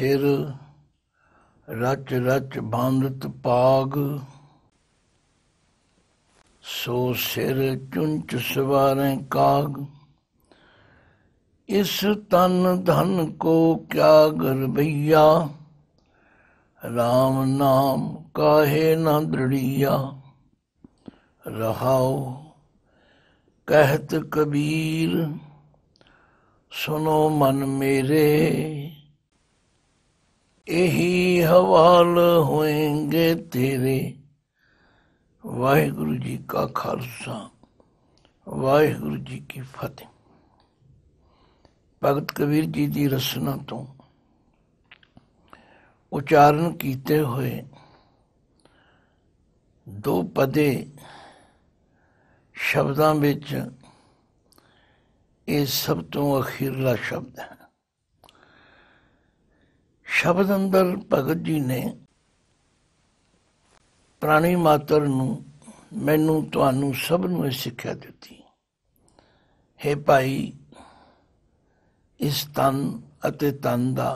सिर रच रच बांधत पाग, सो सिर चुंच सवारें काग। इस तन धन को क्या गरबैया, राम नाम काहे न दृढ़िया। रहाओ कहत कबीर, सुनो मन मेरे, यही हवाल होएंगे तेरे। वाहिगुरु जी का खालसा, वाहिगुरु जी की फतेह। भगत कबीर जी की रसना तो उचारण कीते हुए दो पदे शब्दां विच ਇਹ ਸਭ ਤੋਂ ਅਖੀਰਲਾ ਸ਼ਬਦ ਹੈ। ਸ਼ਬਦ ਅੰਦਰ ਭਗਤ ਜੀ ਨੇ ਪ੍ਰਾਣੀ ਮਾਤਰ ਨੂੰ, ਮੈਨੂੰ, ਤੁਹਾਨੂੰ ਸਭ ਨੂੰ ਇਹ ਸਿੱਖਿਆ ਦਿੱਤੀ ਹੈ ਭਾਈ, ਇਸ ਤਨ ਅਤੇ ਤਨ ਦਾ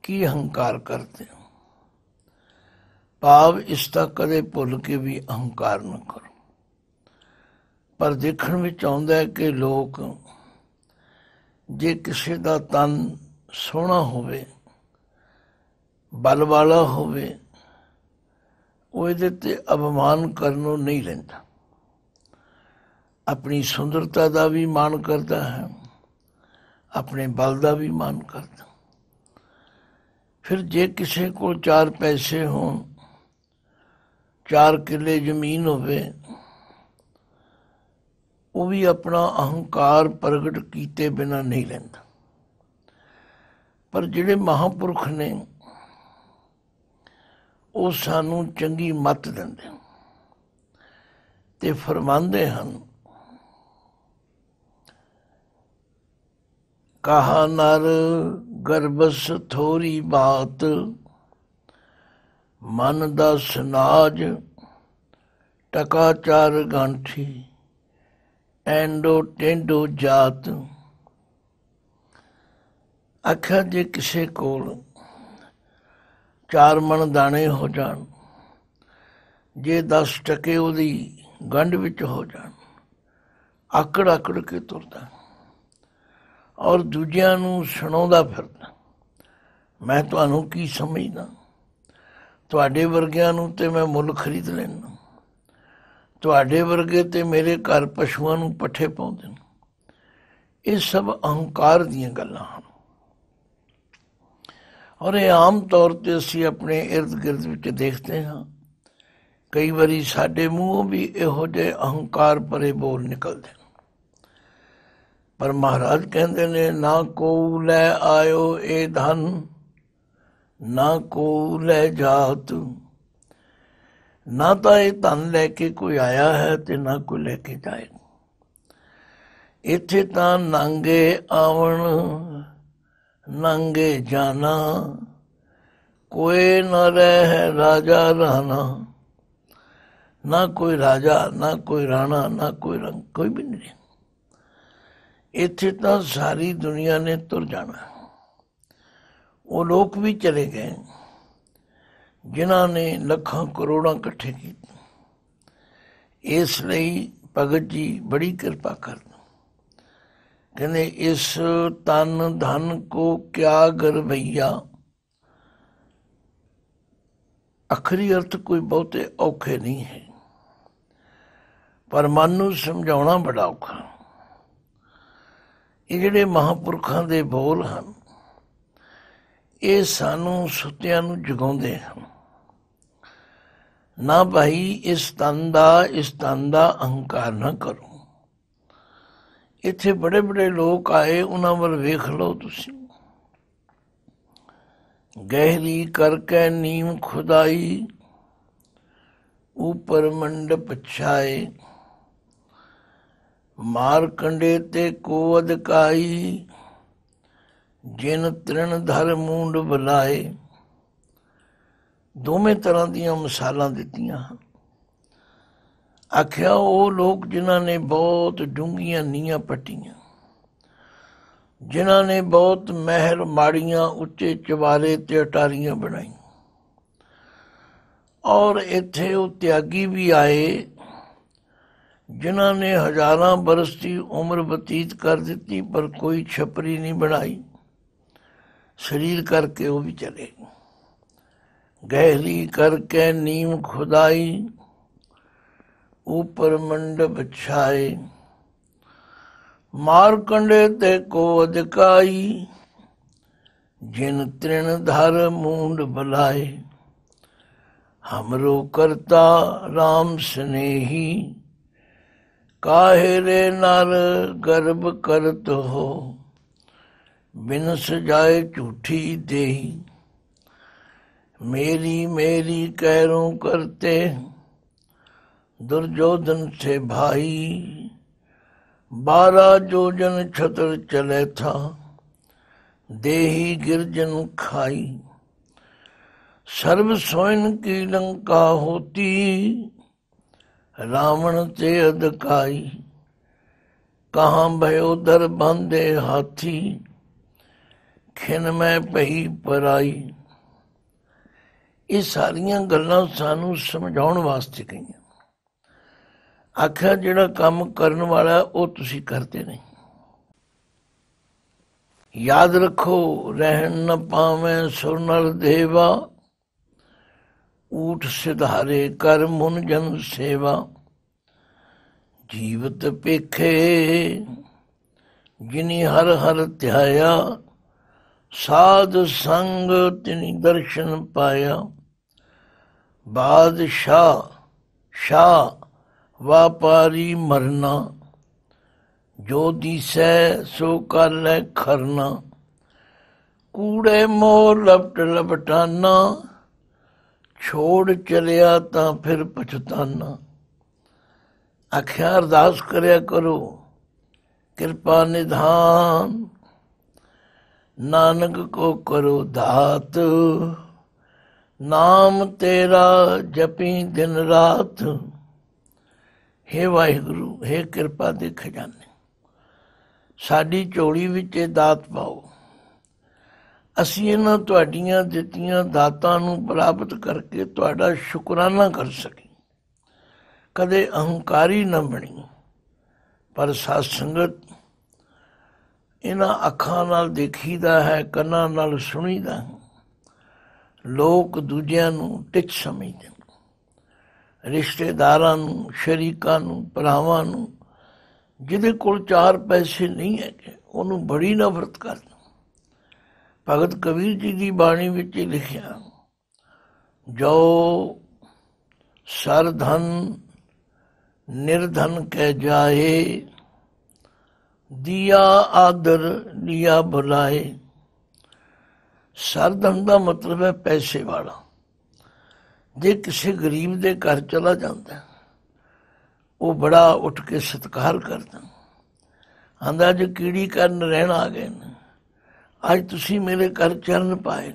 ਕੀ ਹੰਕਾਰ ਕਰਦੇ ਹੋ। ਭਾਵ ਇਸ ਦਾ ਕਦੇ ਭੁੱਲ ਕੇ ਵੀ ਅਹੰਕਾਰ ਨਾ ਕਰੋ। ਪਰ ਦੇਖਣ ਵਿੱਚ ਆਉਂਦਾ ਹੈ ਕਿ ਲੋਕ ਜੇ ਕਿਸੇ ਦਾ ਤਨ ਸੋਹਣਾ ਹੋਵੇ, ਬਲ ਵਾਲਾ ਹੋਵੇ, ਉਹ ਇਹਦੇ ਤੇ ਅਪਮਾਨ ਕਰਨੋਂ ਨਹੀਂ ਲੈਂਦਾ। ਆਪਣੀ ਸੁੰਦਰਤਾ ਦਾ ਵੀ ਮਾਣ ਕਰਦਾ ਹੈ, ਆਪਣੇ ਬਲ ਦਾ ਵੀ ਮਾਣ ਕਰਦਾ। ਫਿਰ ਜੇ ਕਿਸੇ ਕੋਲ 4 ਪੈਸੇ ਹੋਣ, 4 ਕਿੱਲੇ ਜ਼ਮੀਨ ਹੋਵੇ, ਉਹ ਵੀ ਆਪਣਾ ਅਹੰਕਾਰ ਪ੍ਰਗਟ ਕੀਤੇ ਬਿਨਾਂ ਨਹੀਂ ਲੈਂਦਾ। ਪਰ ਜਿਹੜੇ ਮਹਾਂਪੁਰਖ ਨੇ ਉਹ ਸਾਨੂੰ ਚੰਗੀ ਮੱਤ ਦਿੰਦੇ ਤੇ ਫਰਮਾਉਂਦੇ ਹਨ, ਕਹਾ ਨਰ ਗਰਬਸ ਥੋਰੀ ਬਾਤ, ਮਨ ਦਾ ਸਨਾਜ ਟਕਾ 4 ਗਾਂਠੀ, ਐਂਡੋ ਟੇਂਡੋ ਜਾਤ। ਆਖਿਆ ਜੇ ਕਿਸੇ ਕੋਲ 4 ਮਣ ਦਾਣੇ ਹੋ ਜਾਣ, ਜੇ 10 ਟਕੇ ਉਹਦੀ ਗੰਢ ਵਿੱਚ ਹੋ ਜਾਣ, ਆਕੜ ਆਕੜ ਕੇ ਤੁਰਦਾ ਔਰ ਦੂਜਿਆਂ ਨੂੰ ਸੁਣਾਉਂਦਾ ਫਿਰਦਾ, ਮੈਂ ਤੁਹਾਨੂੰ ਕੀ ਸਮਝਦਾ, ਤੁਹਾਡੇ ਵਰਗਿਆਂ ਨੂੰ ਤੇ ਮੈਂ ਮੁੱਲ ਖਰੀਦ ਲੈਂਦਾ, ਤੁਹਾਡੇ ਵਰਗੇ ਤੇ ਮੇਰੇ ਘਰ ਪਸ਼ੂਆਂ ਨੂੰ ਪੱਠੇ ਪਾਉਂਦੇ ਨੇ। ਇਹ ਸਭ ਅਹੰਕਾਰ ਦੀਆਂ ਗੱਲਾਂ ਹਨ ਔਰ ਇਹ ਆਮ ਤੌਰ ਤੇ ਅਸੀਂ ਆਪਣੇ ਇਰਦ ਗਿਰਦ ਵਿੱਚ ਦੇਖਦੇ ਹਾਂ। ਕਈ ਵਾਰੀ ਸਾਡੇ ਮੂੰਹੋਂ ਵੀ ਇਹੋ ਜਿਹੇ ਅਹੰਕਾਰ ਭਰੇ ਬੋਲ ਨਿਕਲਦੇ ਨੇ। ਪਰ ਮਹਾਰਾਜ ਕਹਿੰਦੇ ਨੇ, ਨਾ ਕੋ ਲੈ ਆਇਓ ਇਹ ਧਨ, ਨਾ ਕੋ ਲੈ ਜਾਤ। ਨਾ ਤਾਂ ਇਹ ਧਨ ਲੈ ਕੇ ਕੋਈ ਆਇਆ ਹੈ ਤੇ ਨਾ ਕੋਈ ਲੈ ਕੇ ਜਾਏਗਾ। ਇੱਥੇ ਤਾਂ ਨਾਂਗੇ ਆਵਣ ਨਾਂਗੇ ਜਾਣਾ, ਕੋਈ ਨਾ ਰਹਿ ਰਾਜਾ ਰਾਣਾ। ਨਾ ਕੋਈ ਰਾਜਾ, ਨਾ ਕੋਈ ਰਾਣਾ, ਨਾ ਕੋਈ ਰੰਗ, ਕੋਈ ਵੀ ਨਹੀਂ। ਇੱਥੇ ਤਾਂ ਸਾਰੀ ਦੁਨੀਆ ਨੇ ਤੁਰ ਜਾਣਾ। ਉਹ ਲੋਕ ਵੀ ਚਲੇ ਗਏ ਜਿਨ੍ਹਾਂ ਨੇ ਲੱਖਾਂ ਕਰੋੜਾਂ ਇਕੱਠੇ ਕੀਤੇ। ਇਸ ਲਈ ਭਗਤ ਜੀ ਬੜੀ ਕਿਰਪਾ ਕਰਦੇ, ਕਹਿੰਦੇ ਇਸ ਤਨ ਧਨ ਕੋ ਕਿਆ ਗਰਬਈਆ। ਆਖਰੀ ਅਰਥ ਕੋਈ ਬਹੁਤੇ ਔਖੇ ਨਹੀਂ ਹੈ, ਪਰ ਮਨ ਨੂੰ ਸਮਝਾਉਣਾ ਬੜਾ ਔਖਾ। ਇਹ ਜਿਹੜੇ ਮਹਾਂਪੁਰਖਾਂ ਦੇ ਬੋਲ ਹਨ, ਇਹ ਸਾਨੂੰ ਸੁੱਤਿਆਂ ਨੂੰ ਜਗਾਉਂਦੇ ਹਨ। ਨਾ ਭਾਈ ਇਸ ਤਨ ਦਾ ਅਹੰਕਾਰ ਨਾ ਕਰੋ। ਇੱਥੇ ਬੜੇ ਬੜੇ ਲੋਕ ਆਏ, ਉਹਨਾਂ ਵੱਲ ਵੇਖ ਲਓ ਤੁਸੀਂ। ਗਹਿਰੀ ਕਰਕੇ ਨੀਮ ਖੁਦਾਈ, ਉੱਪਰ ਮੰਡਪ ਛਾਏ। ਮਾਰ ਕੰਡੇ ਤੇ ਕੋ ਅਧਕਾਈ, ਜਿਨ ਤ੍ਰਿਣ ਧਰ ਮੂੰਡ ਬੁਲਾਏ। ਦੋਵੇਂ ਤਰ੍ਹਾਂ ਦੀਆਂ ਮਿਸਾਲਾਂ ਦਿੱਤੀਆਂ ਹਨ। ਆਖਿਆ ਉਹ ਲੋਕ ਜਿਨ੍ਹਾਂ ਨੇ ਬਹੁਤ ਡੂੰਘੀਆਂ ਨੀਹਾਂ ਪੱਟੀਆਂ, ਜਿਨ੍ਹਾਂ ਨੇ ਬਹੁਤ ਮਹਿਲ ਮਾੜੀਆਂ ਉੱਚੇ ਚਵਾਰੇ ਤੇ ਅਟਾਰੀਆਂ ਬਣਾਈ। ਔਰ ਇੱਥੇ ਉਹ ਤਿਆਗੀ ਵੀ ਆਏ ਜਿਨ੍ਹਾਂ ਨੇ ਹਜ਼ਾਰਾਂ ਬਰਸ ਦੀ ਉਮਰ ਬਤੀਤ ਕਰ ਦਿੱਤੀ, ਪਰ ਕੋਈ ਛਪਰੀ ਨਹੀਂ ਬਣਾਈ। ਸਰੀਰ ਕਰਕੇ ਉਹ ਵੀ ਚਲੇ। ਗਹਿਰੀ ਕਰਕੇ ਨੀਮ ਖੁਦਾਈ, ऊपर मंडप छाए। मारकंडे ते को अधिकाई, जिन तृण धर मूंड बलाए। हमरो करता राम स्नेही, काहे रे नर गर्भ करत हो। बिन सजाए झूठी देही, मेरी मेरी कैरों करते। दुर्योधन से भाई, 12 योजन छतर चले था। देही गिरजन खाई, सर्व सोइन की लंका होती। रावण ते अधकाई, कहाँ भयो दर बांधे हाथी। खिन में पही पराई। ये सारियां गल्लां सानू समझाउण वास्ते कहियां। आख्या जिहड़ा काम करन वाला वो तुसी करते नहीं। याद रखो रहन न पावे सुर नर देवा। ऊठ सिधारे कर मुन जन सेवा। जीवत पेखे जिनी हर हर ध्याया। साध संग तिनी दर्शन पाया। बादशाह शाह व्यापारी मरना। जो दिसै सो कर लै खरना। कूड़े मोर लपट लपटाना। छोड़ चलिया तां फिर पछताना। आख्या अरदास करया करो कृपा निधान। नानक को करो दात। नाम तेरा जपी दिन रात। हे वाहिगुरु, हे किरपा दे खजाने, साडी ਝੋਲੀ ਵਿੱਚ ਇਹ ਦਾਤ ਪਾਓ। ਅਸੀਂ ਇਹਨਾਂ ਤੁਹਾਡੀਆਂ ਦਿੱਤੀਆਂ ਦਾਤਾਂ ਨੂੰ ਪ੍ਰਾਪਤ ਕਰਕੇ ਤੁਹਾਡਾ ਸ਼ੁਕਰਾਨਾ ਕਰ ਸਕੀ। ਕਦੇ ਅਹੰਕਾਰੀ ਨਾ ਬਣੀ, ਪਰ ਸਾਧ ਸੰਗਤ ਇਹਨਾਂ ਅੱਖਾਂ ਨਾਲ ਦੇਖੀਦਾ ਹੈ, ਕੰਨਾਂ ਨਾਲ ਸੁਣੀਦਾ ਹੈ। ਲੋਕ ਦੂਜਿਆਂ ਨੂੰ ਟਿੱਚ ਸਮਝਦੇ, ਰਿਸ਼ਤੇਦਾਰਾਂ ਨੂੰ, ਸ਼ਰੀਕਾਂ ਨੂੰ, ਭਰਾਵਾਂ ਨੂੰ। ਜਿਹਦੇ ਕੋਲ 4 ਪੈਸੇ ਨਹੀਂ ਹੈਗੇ ਉਹਨੂੰ ਬੜੀ ਨਫ਼ਰਤ ਕਰਦੇ। ਭਗਤ ਕਬੀਰ ਜੀ ਦੀ ਬਾਣੀ ਵਿੱਚ ਲਿਖਿਆ, ਜੋ ਸਰ ਧਨ ਨਿਰਧਨ ਕਹਿ ਜਾਏ। ਦਿਆ ਆਦਰ ਲਿਆ ਬੁਲਾਏ। ਸਰਧਨ ਦਾ ਮਤਲਬ ਹੈ ਪੈਸੇ ਵਾਲਾ। ਜੇ ਕਿਸੇ ਗਰੀਬ ਦੇ ਘਰ ਚਲਾ ਜਾਂਦਾ ਉਹ ਬੜਾ ਉੱਠ ਕੇ ਸਤਿਕਾਰ ਕਰਦਾ। ਆਂਦਾ ਅੱਜ ਕੀੜੀ ਕਰਨ ਰਹਿਣ ਆ ਗਏ ਨੇ, ਅੱਜ ਤੁਸੀਂ ਮੇਰੇ ਘਰ ਚਰਨ ਪਾਏ।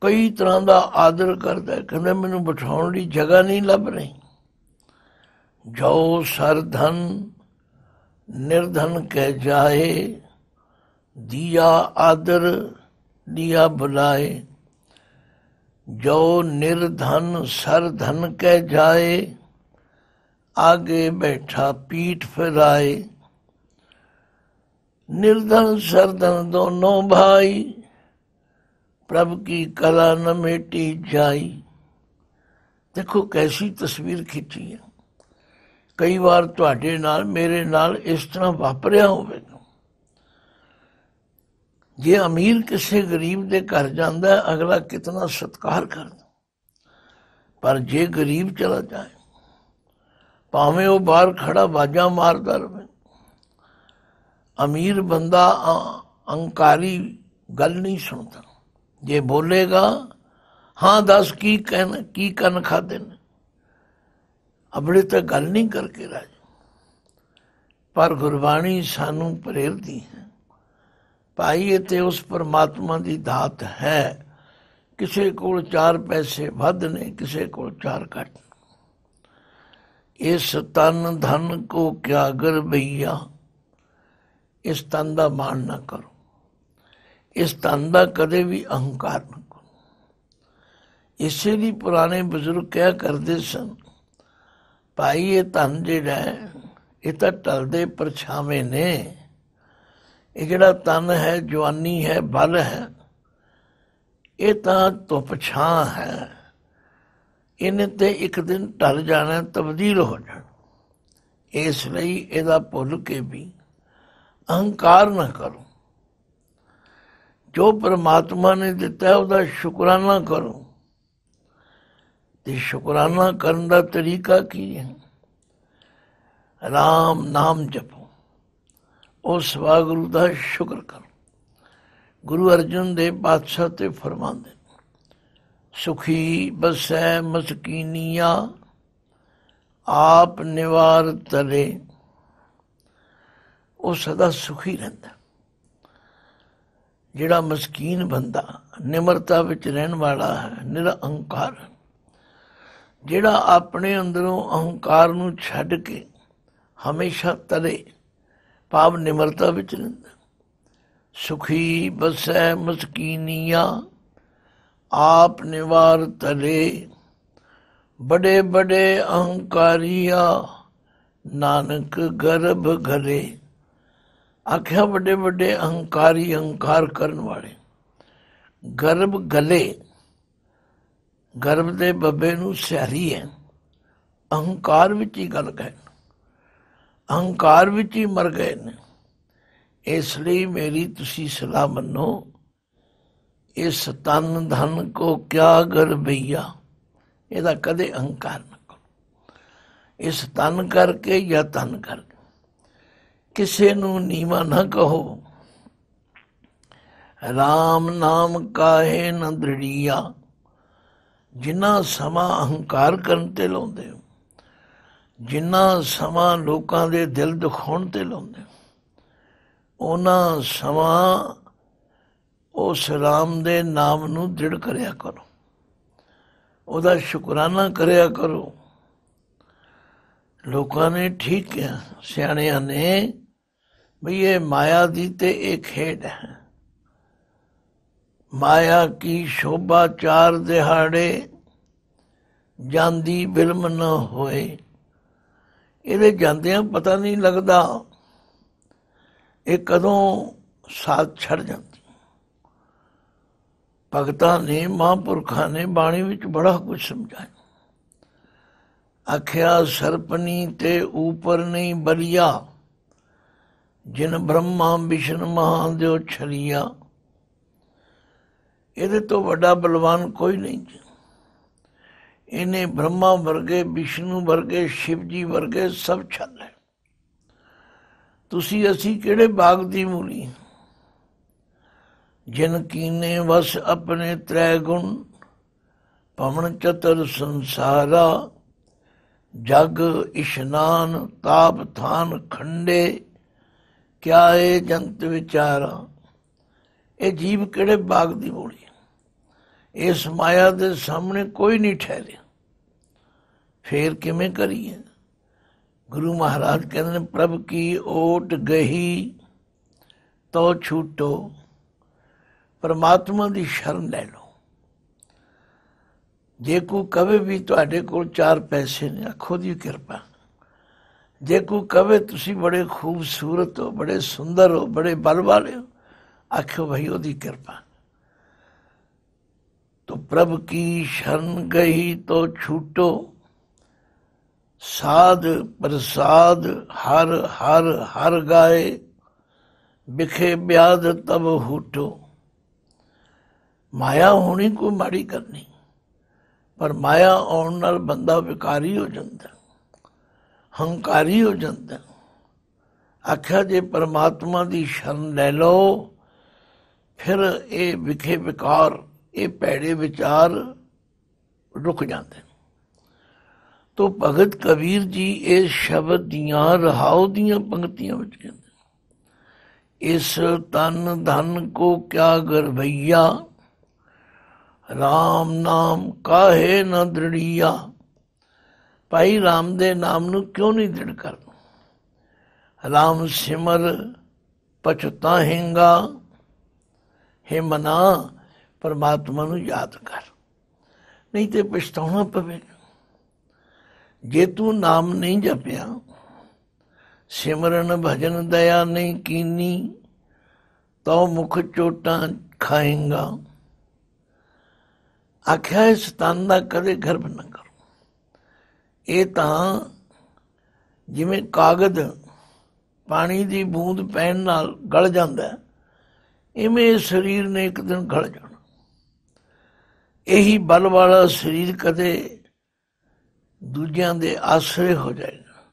ਕਈ ਤਰ੍ਹਾਂ ਦਾ ਆਦਰ ਕਰਦਾ। ਕਹਿੰਦਾ ਮੈਨੂੰ ਬਿਠਾਉਣ ਲਈ ਜਗ੍ਹਾ ਨਹੀਂ ਲੱਭ ਰਹੀ। ਜੋ ਸਰਧਨ ਨਿਰਧਨ ਕਹਿ ਜਾਏ। ਦਿਆ ਆਦਰ ਲਿਆ ਬੁਲਾਏ। जो निर्धन सरधन कह जाए। आगे बैठा पीठ फिराए। निर्धन सरधन दोनों भाई। प्रभु की कला न मेटी जाई। देखो कैसी तस्वीर खिंची है। कई बार तुहाडे नाल मेरे नाल इस तरह वापरिया होवेगा। जे अमीर किसी गरीब के घर जाता है अगला कितना सत्कार करता, पर जे गरीब चला जाए भावें वो बाहर खड़ा बाजा मारता रहे। अमीर बंदा अंकारी गल नहीं सुनता। जे बोलेगा हाँ दस की कहना की कन खाते ने, अबड़े तो गल नहीं करके राजे। पर गुरबाणी सानू प्रेरती है भाई इत्थे उस परमात्मा की दात है। किसी को 4 पैसे वध ने, किसी को 4 घट। इस तन धन को क्या गर भैया। ਇਸ ਤਨ ਦਾ ਮਾਣ ਨਾ ਕਰੋ, ਇਸ ਤਨ ਦਾ ਕਦੇ ਵੀ ਅਹੰਕਾਰ ਨਾ ਕਰੋ। ਇਸੇ ਲਈ ਪੁਰਾਣੇ ਬਜ਼ੁਰਗ ਕਿਹਾ ਕਰਦੇ ਸਨ, ਭਾਈ ਇਹ ਧਨ ਜਿਹੜਾ ਹੈ ਇਹ ਤਾਂ ਢਲਦੇ ਪਰਛਾਵੇਂ ਨੇ। ਇਹ ਜਿਹੜਾ ਤਨ ਹੈ, ਜਵਾਨੀ ਹੈ, ਬਲ ਹੈ, ਇਹ ਤਾਂ ਧੁੱਪ ਛਾਂ ਹੈ। ਇਹਨੇ ਤੇ ਇੱਕ ਦਿਨ ਢਲ ਜਾਣਾ, ਤਬਦੀਲ ਹੋ ਜਾਣਾ। ਇਸ ਲਈ ਇਹਦਾ ਭੁੱਲ ਕੇ ਵੀ ਅਹੰਕਾਰ ਨਾ ਕਰੋ। ਜੋ ਪਰਮਾਤਮਾ ਨੇ ਦਿੱਤਾ ਉਹਦਾ ਸ਼ੁਕਰਾਨਾ ਕਰੋ। ਤੇ ਸ਼ੁਕਰਾਨਾ ਕਰਨ ਦਾ ਤਰੀਕਾ ਕੀ ਹੈ? ਰਾਮ ਨਾਮ ਜਪੋ, ਉਸ ਵਾਹਿਗੁਰੂ ਦਾ ਸ਼ੁਕਰ ਕਰੋ। ਗੁਰੂ ਅਰਜਨ ਦੇਵ ਪਾਤਸ਼ਾਹ ਤੇ ਫਰਮਾਉਂਦੇ, ਸੁਖੀ ਬਸੈ ਮਸਕੀਨੀਆ ਆਪ ਨਿਵਾਰ ਤਰੇ। ਉਹ ਸਦਾ ਸੁਖੀ ਰਹਿੰਦਾ। ਜਿਹੜਾ ਮਸਕੀਨ ਬੰਦਾ ਨਿਮਰਤਾ ਵਿੱਚ ਰਹਿਣ ਵਾਲਾ ਹੈ, ਨਿਰਅਹੰਕਾਰ, ਜਿਹੜਾ ਆਪਣੇ ਅੰਦਰੋਂ ਅਹੰਕਾਰ ਨੂੰ ਛੱਡ ਕੇ ਹਮੇਸ਼ਾ ਤਰੇ ਭਾਵ ਨਿਮਰਤਾ ਵਿੱਚ ਰਹਿੰਦਾ। ਸੁਖੀ ਬਸੈ ਮਸਕੀਨੀਆ ਆਪ ਨਿਵਾਰ ਤਰੇ। ਬੜੇ ਬੜੇ ਅਹੰਕਾਰੀਆ ਨਾਨਕ ਗਰਭ ਘਰੇ। ਆਖਿਆ ਵੱਡੇ ਵੱਡੇ ਅਹੰਕਾਰੀ, ਅਹੰਕਾਰ ਕਰਨ ਵਾਲੇ ਗਰਭ ਗਲੇ। ਗਰਭ ਦੇ ਬੱਬੇ ਨੂੰ ਸਿਆਰੀ ਹੈ। ਅਹੰਕਾਰ ਵਿੱਚ ਹੀ ਗਲ ਗਏ, ਅਹੰਕਾਰ ਵਿੱਚ ਹੀ ਮਰ ਗਏ ਨੇ। ਇਸ ਲਈ ਮੇਰੀ ਤੁਸੀਂ ਸਲਾਹ ਮੰਨੋ, ਇਸ ਤਨ ਧਨ ਕੋ ਕਿਆ ਗਰਬਈਆ, ਇਹਦਾ ਕਦੇ ਅਹੰਕਾਰ ਨਾ ਕਰੋ। ਇਸ ਤਨ ਕਰਕੇ ਜਾਂ ਤਨ ਕਰਕੇ ਕਿਸੇ ਨੂੰ ਨੀਵਾਂ ਨਾ ਕਹੋ। ਰਾਮ ਨਾਮ ਕਾਹੇ ਨ ਦ੍ਰਿੜੀਆ। ਜਿੰਨਾ ਸਮਾਂ ਅਹੰਕਾਰ ਕਰਨ ਤੇ ਲਾਉਂਦੇ ਹੋ, ਜਿੰਨਾ ਸਮਾਂ ਲੋਕਾਂ ਦੇ ਦਿਲ ਦੁਖਾਉਣ ਤੇ ਲਾਉਂਦੇ ਹੋ, ਉਹਨਾਂ ਸਮਾਂ ਉਸ ਰਾਮ ਦੇ ਨਾਮ ਨੂੰ ਦ੍ਰਿੜ ਕਰਿਆ ਕਰੋ, ਉਹਦਾ ਸ਼ੁਕਰਾਨਾ ਕਰਿਆ ਕਰੋ। ਲੋਕਾਂ ਨੇ ਠੀਕ ਕਿਹਾ, ਸਿਆਣਿਆਂ ਨੇ, ਬਈ ਇਹ ਮਾਇਆ ਦੀ ਤੇ ਇਹ ਖੇਡ ਹੈ। ਮਾਇਆ ਕੀ ਸ਼ੋਭਾ ਚਾਰ ਦਿਹਾੜੇ, ਜਾਂਦੀ ਬਿਲਮ ਨਾ ਹੋਏ। ਇਹਦੇ ਜਾਂਦਿਆਂ ਪਤਾ ਨਹੀਂ ਲੱਗਦਾ ਇਹ ਕਦੋਂ ਸਾਥ ਛੱਡ ਜਾਂਦੀ। ਭਗਤਾਂ ਨੇ, ਮਹਾਂਪੁਰਖਾਂ ਨੇ ਬਾਣੀ ਵਿੱਚ ਬੜਾ ਕੁਝ ਸਮਝਾਇਆ। ਆਖਿਆ ਸਰਪਨੀ ਤੇ ਉਪਰ ਨਹੀਂ ਬਲੀਆ, ਜਿਨ ਬ੍ਰਹਮਾ ਵਿਸ਼ਨ ਮਹਾਦੇਵ ਛਲੀਆ। ਇਹਦੇ ਤੋਂ ਵੱਡਾ ਬਲਵਾਨ ਕੋਈ ਨਹੀਂ ਜੀ। ਇਹਨੇ ਬ੍ਰਹਮਾ ਵਰਗੇ, ਵਿਸ਼ਨੂੰ ਵਰਗੇ, ਸ਼ਿਵ ਜੀ ਵਰਗੇ ਸਭ ਛੱਲੇ। ਤੁਸੀਂ ਅਸੀਂ ਕਿਹੜੇ ਬਾਗ ਦੀ ਮੂਲੀ। ਜਿਨ ਕੀਨੇ ਵਸ ਆਪਣੇ ਤ੍ਰੈ ਗੁਣ, ਪਵਨ ਚਤਰ ਸੰਸਾਰਾ। ਜਗ ਇਸ਼ਨਾਨ ਤਾਪ ਥਾਨ ਖੰਡੇ, ਕਿਆ ਇਹ ਜੰਤ ਵਿਚਾਰਾ। ਇਹ ਜੀਵ ਕਿਹੜੇ ਬਾਗ ਦੀ ਮੂਲੀ। ਇਸ ਮਾਇਆ ਦੇ ਸਾਹਮਣੇ ਕੋਈ ਨਹੀਂ ਠਹਿਰਿਆ। ਫੇਰ ਕਿਵੇਂ ਕਰੀਏ? ਗੁਰੂ ਮਹਾਰਾਜ ਕਹਿੰਦੇ ਨੇ, ਪ੍ਰਭ ਕੀ ਓਟ ਗਹੀ ਤੋ ਛੂਟੋ। ਪਰਮਾਤਮਾ ਦੀ ਸ਼ਰਨ ਲੈ ਲਓ। ਜੇ ਕੋਈ ਕਵੇ ਵੀ ਤੁਹਾਡੇ ਕੋਲ 4 ਪੈਸੇ ਨੇ, ਆਖੋ ਦੀ ਕਿਰਪਾ। ਜੇ ਕੋਈ ਕਵੇ ਤੁਸੀਂ ਬੜੇ ਖੂਬਸੂਰਤ ਹੋ, ਬੜੇ ਸੁੰਦਰ ਹੋ, ਬੜੇ ਬਲ ਵਾਲੇ ਹੋ, ਆਖੋ ਭਾਈ ਉਹਦੀ ਕਿਰਪਾ। तो प्रभ की शरण गई तो छूटो, साध प्रसाद हर हर हर गाए, बिखे ब्याद तब हूटो। माया होनी कोई माड़ी करनी, पर माया आने नाल बंदा विकारी हो जाता, हंकारी हो जाता। आख्या जे परमात्मा की शरण ले लो, फिर ये विखे विकार, ये भैड़े विचार रुक जाते। तो भगत कबीर जी इस शब्द दियां रहाओ दियां पंक्तियां विच कहंदे, इस तन धन को क्या गरबैया, राम नाम काहे न दृढ़िया। भाई राम दे नाम नू क्यों नहीं दृढ़ करना। राम सिमर ਪਛਤਾਹੇਂਗਾ। हे ਮਨਾ ਪਰਮਾਤਮਾ ਨੂੰ ਯਾਦ ਕਰ, ਨਹੀਂ ਤੇ ਪਛਤਾਉਣਾ ਪਵੇਗਾ। ਜੇ ਤੂੰ ਨਾਮ ਨਹੀਂ ਜਪਿਆ, ਸਿਮਰਨ ਭਜਨ ਦਇਆ ਨਹੀਂ ਕੀਨੀ, ਤਉ ਮੁਖ ਚੋਟਾਂ ਖਾਏਂਗਾ। ਆਖਿਆ ਇਸ ਤਨ ਦਾ ਕਦੇ ਗਰਭ ਨਾ ਕਰੋ। ਇਹ ਤਾਂ ਜਿਵੇਂ ਕਾਗਜ਼ ਪਾਣੀ ਦੀ ਬੂੰਦ ਪੈਣ ਨਾਲ ਗਲ ਜਾਂਦਾ, ਇਵੇਂ ਸਰੀਰ ਨੇ ਇੱਕ ਦਿਨ ਗਲ ਜਾਣਾ। ਇਹੀ ਬਲ ਵਾਲਾ ਸਰੀਰ ਕਦੇ ਦੂਜਿਆਂ ਦੇ ਆਸਰੇ ਹੋ ਜਾਏਗਾ।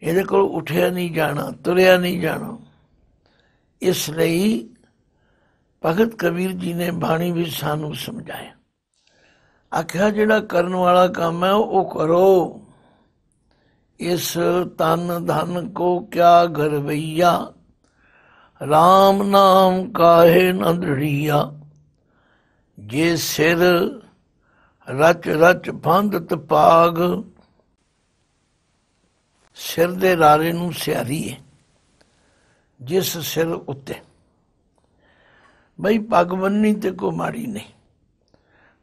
ਇਹਦੇ ਕੋਲ ਉੱਠਿਆ ਨਹੀਂ ਜਾਣਾ, ਤੁਰਿਆ ਨਹੀਂ ਜਾਣਾ। ਇਸ ਲਈ ਭਗਤ ਕਬੀਰ ਜੀ ਨੇ ਬਾਣੀ ਵਿੱਚ ਸਾਨੂੰ ਸਮਝਾਇਆ। ਆਖਿਆ ਜਿਹੜਾ ਕਰਨ ਵਾਲਾ ਕੰਮ ਹੈ ਉਹ ਕਰੋ। ਇਸ ਤਨ ਧਨ ਕੋ ਕਿਆ ਗਰਵਈਆ, ਰਾਮ ਨਾਮ ਕਾਹੇ ਨ ਦ੍ਰਿੜੀਆ। ਜੇ ਸਿਰ ਰਚ ਰਚ ਬੰਧਤ ਭਾਗ, ਸਿਰ ਦੇ ਰਾਰੇ ਨੂੰ ਸਿਆਰੀ ਹੈ। ਜਿਸ ਸਿਰ ਉੱਤੇ ਬਈ ਪੱਗ ਬੰਨ੍ਹਣੀ ਤੇ ਕੋਈ ਮਾੜੀ ਨਹੀਂ,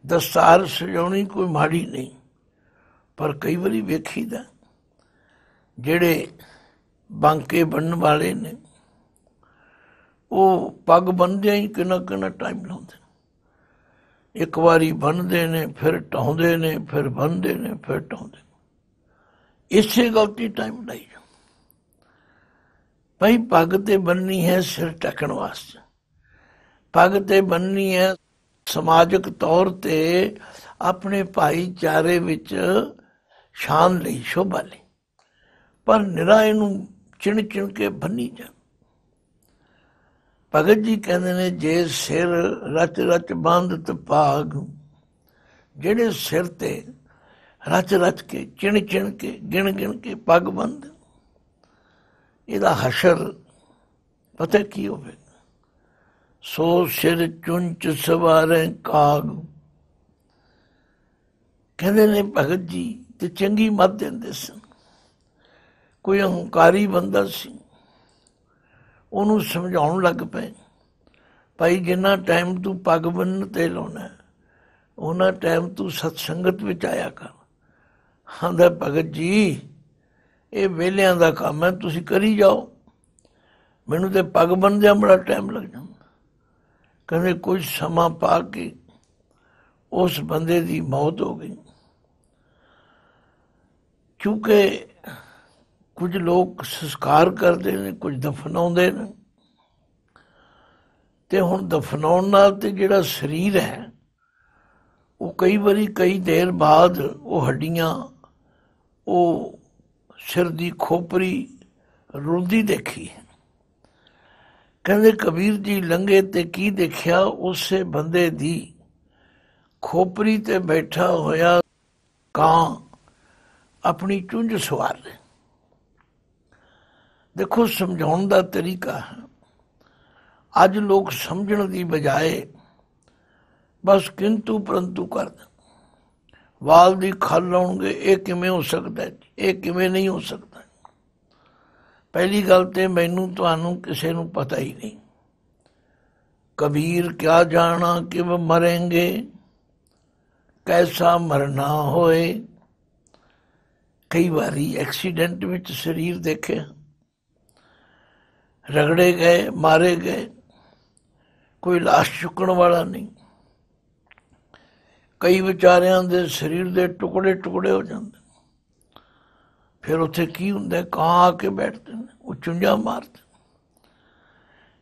ਦਸਤਾਰ ਸਜਾਉਣੀ ਕੋਈ ਮਾੜੀ ਨਹੀਂ। ਪਰ ਕਈ ਵਾਰੀ ਵੇਖੀਦਾ ਜਿਹੜੇ ਬਾਂਕੇ ਬੰਨ੍ਹਣ ਵਾਲੇ ਨੇ, ਉਹ ਪੱਗ ਬੰਨ੍ਹਦਿਆਂ ਹੀ ਕਿੰਨਾ ਕਿੰਨਾ ਟਾਈਮ ਲਾਉਂਦੇ। ਇੱਕ ਵਾਰੀ ਬੰਨ੍ਹਦੇ ਨੇ, ਫਿਰ ਢਾਉਂਦੇ ਨੇ, ਫਿਰ ਬੰਨ੍ਹਦੇ ਨੇ, ਫਿਰ ਢਾਉਂਦੇ ਨੇ। ਇਸੇ ਗਲਤੀ ਟਾਈਮ ਲਾਈ ਜਾ। ਭਾਈ ਪੱਗ ਤੇ ਬੰਨ੍ਹਣੀ ਹੈ ਸਿਰ ਢੱਕਣ ਵਾਸਤੇ, ਪੱਗ ਤੇ ਬੰਨ੍ਹਣੀ ਹੈ ਸਮਾਜਿਕ ਤੌਰ ਤੇ ਆਪਣੇ ਭਾਈਚਾਰੇ ਵਿੱਚ ਸ਼ਾਨ ਲਈ, ਸ਼ੋਭਾ ਲਈ। ਪਰ ਨਿਰਾ ਇਹਨੂੰ ਚਿਣ ਚਿਣ ਕੇ ਬੰਨੀ ਜਾ। ਭਗਤ ਜੀ ਕਹਿੰਦੇ ਨੇ ਜੇ ਸਿਰ ਰਚ ਰਚ ਬੰਧਤ ਭਾਗ, ਜਿਹੜੇ ਸਿਰ ਤੇ ਰਚ ਰਚ ਕੇ ਚਿਣ ਚਿਣ ਕੇ ਗਿਣ ਗਿਣ ਕੇ ਪੱਗ ਬੰਨ੍ਹਦੇ, ਇਹਦਾ ਹਸ਼ਰ ਪਤਾ ਕੀ ਹੋਵੇਗਾ। ਸੋ ਸਿਰ ਚੁੰਚ ਸਵਾਰੇ ਕਾਗ। ਕਹਿੰਦੇ ਨੇ ਭਗਤ ਜੀ ਤੇ ਚੰਗੀ ਮੱਤ ਦਿੰਦੇ ਸਨ। ਕੋਈ ਹੰਕਾਰੀ ਬੰਦਾ ਸੀ, ਉਹਨੂੰ ਸਮਝਾਉਣ ਲੱਗ ਪਏ, ਭਾਈ ਜਿੰਨਾ ਟਾਈਮ ਤੂੰ ਪੱਗ ਬੰਨ੍ਹਣ ਤੇ ਲਾਉਣਾ, ਉਹਨਾਂ ਟਾਈਮ ਤੂੰ ਸਤਸੰਗਤ ਵਿੱਚ ਆਇਆ ਕਰ। ਆਂਦਾ ਭਗਤ ਜੀ ਇਹ ਵਿਹਲਿਆਂ ਦਾ ਕੰਮ ਹੈ, ਤੁਸੀਂ ਕਰੀ ਜਾਓ, ਮੈਨੂੰ ਤੇ ਪੱਗ ਬੰਨ੍ਹਦਿਆਂ ਬੜਾ ਟਾਈਮ ਲੱਗ ਜਾਂਦਾ। ਕਹਿੰਦੇ ਕੁਝ ਸਮਾਂ ਪਾ ਕੇ ਉਸ ਬੰਦੇ ਦੀ ਮੌਤ ਹੋ ਗਈ। ਕਿਉਂਕਿ ਕੁਝ ਲੋਕ ਸੰਸਕਾਰ ਕਰਦੇ ਨੇ, ਕੁਝ ਦਫਨਾਉਂਦੇ ਨੇ। ਤੇ ਹੁਣ ਦਫਨਾਉਣ ਨਾਲ ਤੇ ਜਿਹੜਾ ਸਰੀਰ ਹੈ ਉਹ ਕਈ ਵਾਰੀ ਕਈ ਦੇਰ ਬਾਅਦ ਉਹ ਹੱਡੀਆਂ, ਉਹ ਸਿਰ ਦੀ ਖੋਪਰੀ ਰੁਲਦੀ ਦੇਖੀ। ਕਹਿੰਦੇ ਕਬੀਰ ਜੀ ਲੰਘੇ ਤੇ ਕੀ ਦੇਖਿਆ, ਉਸੇ ਬੰਦੇ ਦੀ ਖੋਪਰੀ ਤੇ ਬੈਠਾ ਹੋਇਆ ਕਾਂ ਆਪਣੀ ਚੁੰਝ ਸਵਾਰ ਰਿਹਾ। ਦੇਖੋ ਸਮਝਾਉਣ ਦਾ ਤਰੀਕਾ ਹੈ। ਅੱਜ ਲੋਕ ਸਮਝਣ ਦੀ ਬਜਾਏ ਬਸ ਕਿੰਤੂ ਪਰੰਤੂ ਕਰਦੇ। ਵਾਲ ਦੀ ਖੱਲ ਲਾਉਣਗੇ, ਇਹ ਕਿਵੇਂ ਹੋ ਸਕਦਾ, ਇਹ ਕਿਵੇਂ ਨਹੀਂ ਹੋ ਸਕਦਾ। ਪਹਿਲੀ ਗੱਲ ਤੇ ਮੈਨੂੰ ਤੁਹਾਨੂੰ ਕਿਸੇ ਨੂੰ ਪਤਾ ਹੀ ਨਹੀਂ। ਕਬੀਰ ਕਿਆ ਜਾਣਾ ਕਿ ਵਹ ਮਰੇਂਗੇ, ਕੈਸਾ ਮਰਨਾ ਹੋਏ। ਕਈ ਵਾਰੀ ਐਕਸੀਡੈਂਟ ਵਿੱਚ ਸਰੀਰ ਦੇਖੇ, ਰਗੜੇ ਗਏ, ਮਾਰੇ ਗਏ, ਕੋਈ ਲਾਸ਼ ਚੁੱਕਣ ਵਾਲਾ ਨਹੀਂ। ਕਈ ਵਿਚਾਰਿਆਂ ਦੇ ਸਰੀਰ ਦੇ ਟੁਕੜੇ ਟੁਕੜੇ ਹੋ ਜਾਂਦੇ। ਫਿਰ ਉੱਥੇ ਕੀ ਹੁੰਦਾ, ਕਾਂ ਆ ਕੇ ਬੈਠਦੇ ਨੇ, ਉਹ ਚੁੰਝਾਂ ਮਾਰਦੇ।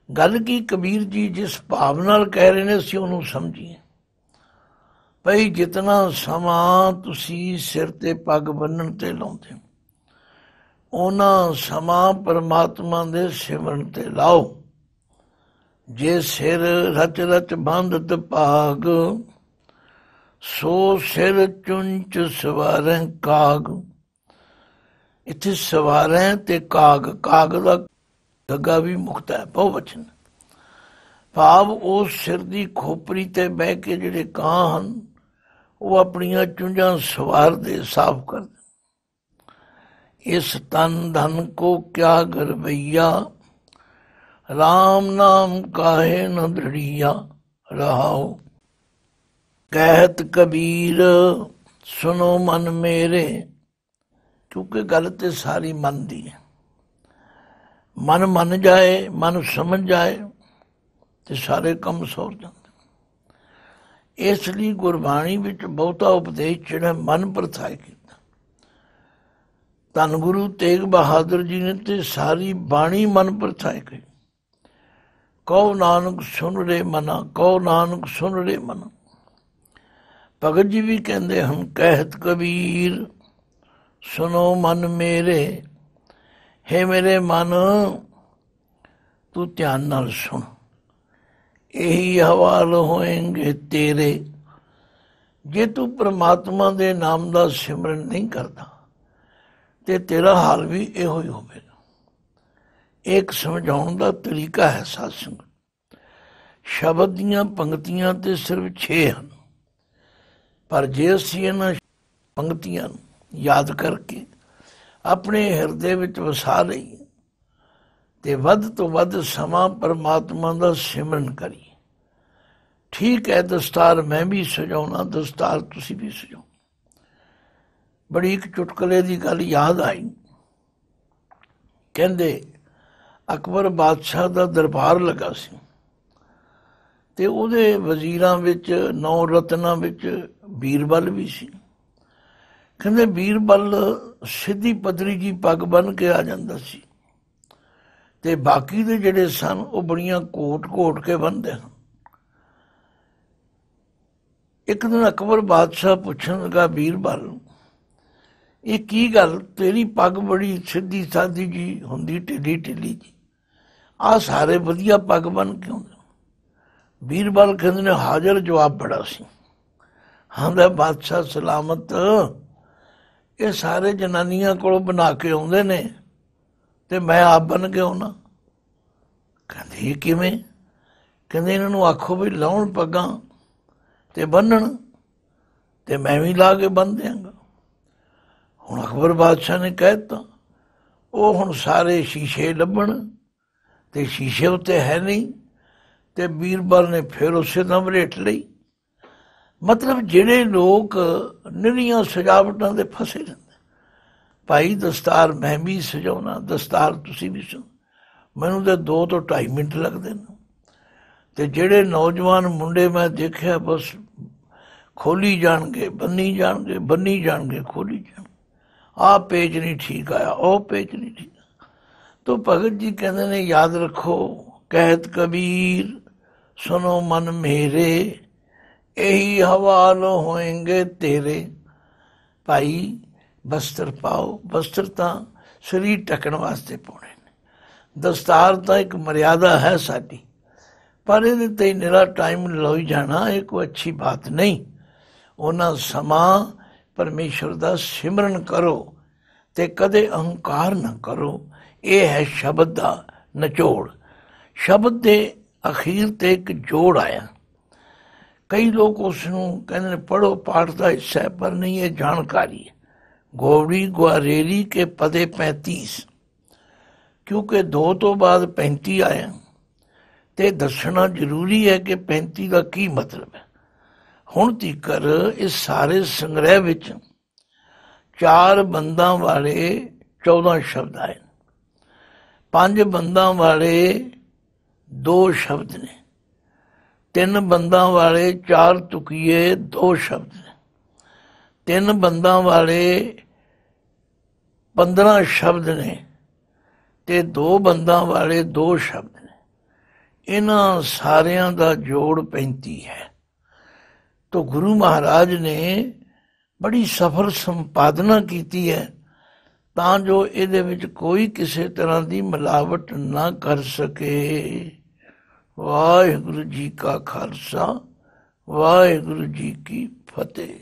ਗੱਲ ਕੀ ਕਬੀਰ ਜੀ ਜਿਸ ਭਾਵ ਨਾਲ ਕਹਿ ਰਹੇ ਨੇ ਅਸੀਂ ਉਹਨੂੰ ਸਮਝੀਏ। ਭਈ ਜਿਤਨਾ ਸਮਾਂ ਤੁਸੀਂ ਸਿਰ ਤੇ ਪੱਗ ਬੰਨ੍ਹਣ ਤੇ ਲਾਉਂਦੇ, ਉਹਨਾਂ ਸਮਾਂ ਪਰਮਾਤਮਾ ਦੇ ਸਿਮਰਨ ਤੇ ਲਾਓ। ਜੇ ਸਿਰ ਰਚ ਰਚ ਬੰਧਤ ਭਾਗ, ਸੋ ਸਿਰ ਚੁੰਚ ਸਵਾਰੈ ਕਾਗ। ਇੱਥੇ ਸਵਾਰੈ ਤੇ ਕਾਗ, ਕਾਗ ਦਾ ਗੱਗਾ ਵੀ ਮੁਕਤ ਹੈ, ਬਹੁਵਚਨ। ਭਾਵ ਉਸ ਸਿਰ ਦੀ ਖੋਪਰੀ ਤੇ ਬਹਿ ਕੇ ਜਿਹੜੇ ਕਾਂ ਹਨ ਉਹ ਆਪਣੀਆਂ ਚੁੰਝਾਂ ਸਵਾਰਦੇ, ਸਾਫ਼ ਕਰਦੇ। ਇਸ ਤਨ ਧਨ ਕੋ ਕਿਆ ਗਰਵਈਆ, राम नाम काहे न दृढ़िया रहाओ। कहत कबीर सुनो मन मेरे, क्योंकि गल ते सारी मन दी है। मन मन जाए, मन समझ जाए तो सारे काम सौर जाते। इस लिए गुरबाणी विच बहुता उपदेश जिहड़ा मन प्रथाए कीता। धन गुरु तेग बहादुर जी ने ते सारी बाणी मन प्रथाए कही। कहो नानक सुन रे मना, कहो नानक सुन रे मना। भगत जी भी कहते हैं कहत कबीर सुनो मन मेरे, हे मेरे मन तू ध्यान नाल सुन, यही हवाल होएंगे तेरे। जे तू परमात्मा दे नाम का सिमरन नहीं करता ते तेरा हाल भी इहो ही होवेगा। एक समझाउण दा तरीका है सत्संग। शब्द दीआं पंक्तियां ते सिर्फ 6 हैं, पर जे असीं इन्हां पंक्तियां याद करके अपने हिरदे विच वसा लईए ते वध तो वध समा परमात्मा का सिमरन करिए। ठीक है, दस्तार मैं भी सजाउणा, दस्तार तुसीं भी सजाओ। बड़ी एक चुटकले की गल याद आई। कहंदे अकबर बादशाह का दरबार लगा सी ते उहदे वजीरां विच 9 रत्नां विच बीरबल भी सी। कहंदे बीरबल सीधी पदरी जी पग बन के आ जांदा सी ते बाकी दे जिहड़े सन वो बड़ियां कोट कोट के बनते हैं। एक दिन अकबर बादशाह पुछन लगा बीरबल ये की गल, तेरी पग बड़ी सीधी सादी जी हुंदी, ढिली ढिली जी, आ सारे वधिया पग बन के आउंदे। बीरबल कहंदे ने हाजिर जवाब बड़ा सी। आंदा बादशाह सलामत, ये सारे जनानियां कोलों बना के आउंदे ने ते मैं आप बन के आउना। कहंदे किवें? कहंदे इन्हां नूं आखो भी लाउण पग्गां ते बन्नण ते मैं भी ला के बन देंगा। हुण अकबर बादशाह ने कह दिता, वो हुण सारे शीशे लभण ते शीशे उत्ते है नहीं ते बीरबल ने फिर उसे तरह वरेट लई। मतलब जिहड़े लोग निरीआं सजावटां दे फसे रहंदे, भाई दस्तार मैं भी सजाउणा, दस्तार तुसीं भी सजाओ, मैनूं ते 2 ਤੋਂ 2.5 मिनट लगदे ने। ते जिहड़े नौजवान मुंडे मैं देखिया बस खोली जाणगे, बन्नी जाणगे, बन्नी जाणगे, खोली जाणगे, आ पेज नहीं ठीक आया, ओ पेज नहीं ठीक। तो भगत जी कहते ने याद रखो कहत कबीर सुनो मन मेरे, यही हवाल होएंगे तेरे। भाई बस्तर पाओ, बस्तर तां शरीर ढकण वास्ते पाउणे ने, दस्तार तां एक मर्यादा है साडी, पर इहदे ते निरा टाइम लोई जाना ये कोई अच्छी बात नहीं। उन्हां समां परमेश्वर का सिमरन करो ते कदे अहंकार न करो। ये है शब्द का निचोड़। शब्द के अखीर ते एक जोड़ आया। कई लोग उसनूं कहंदे पढ़ो पाठ का हिस्सा है, पर नहीं ये जानकारी है। गोवड़ी ग्वारेरी के पदे 35, क्योंकि 2 तो बाद 35 आया ते दसना जरूरी है कि 35 का की मतलब है। हुण तੀਕਰ इस सारे संग्रह विच 4 बंदा वाले 14 शब्द आए, 5 बंदा वाले 2 शब्द ने, 3 बंदा वाले 4 तुकिए 2 शब्द ने, 3 बंदा वाले 15 शब्द ने ते 2 बंदा वाले 2 शब्द ने। इन्हां सारियां दा जोड़ 35 है। तो गुरु महाराज ने बड़ी सफल संपादना की है तां जो इहदे विच कोई किसी तरह की मिलावट ना कर सके। वाहिगुरु जी का खालसा, वाहिगुरु जी की फतेह।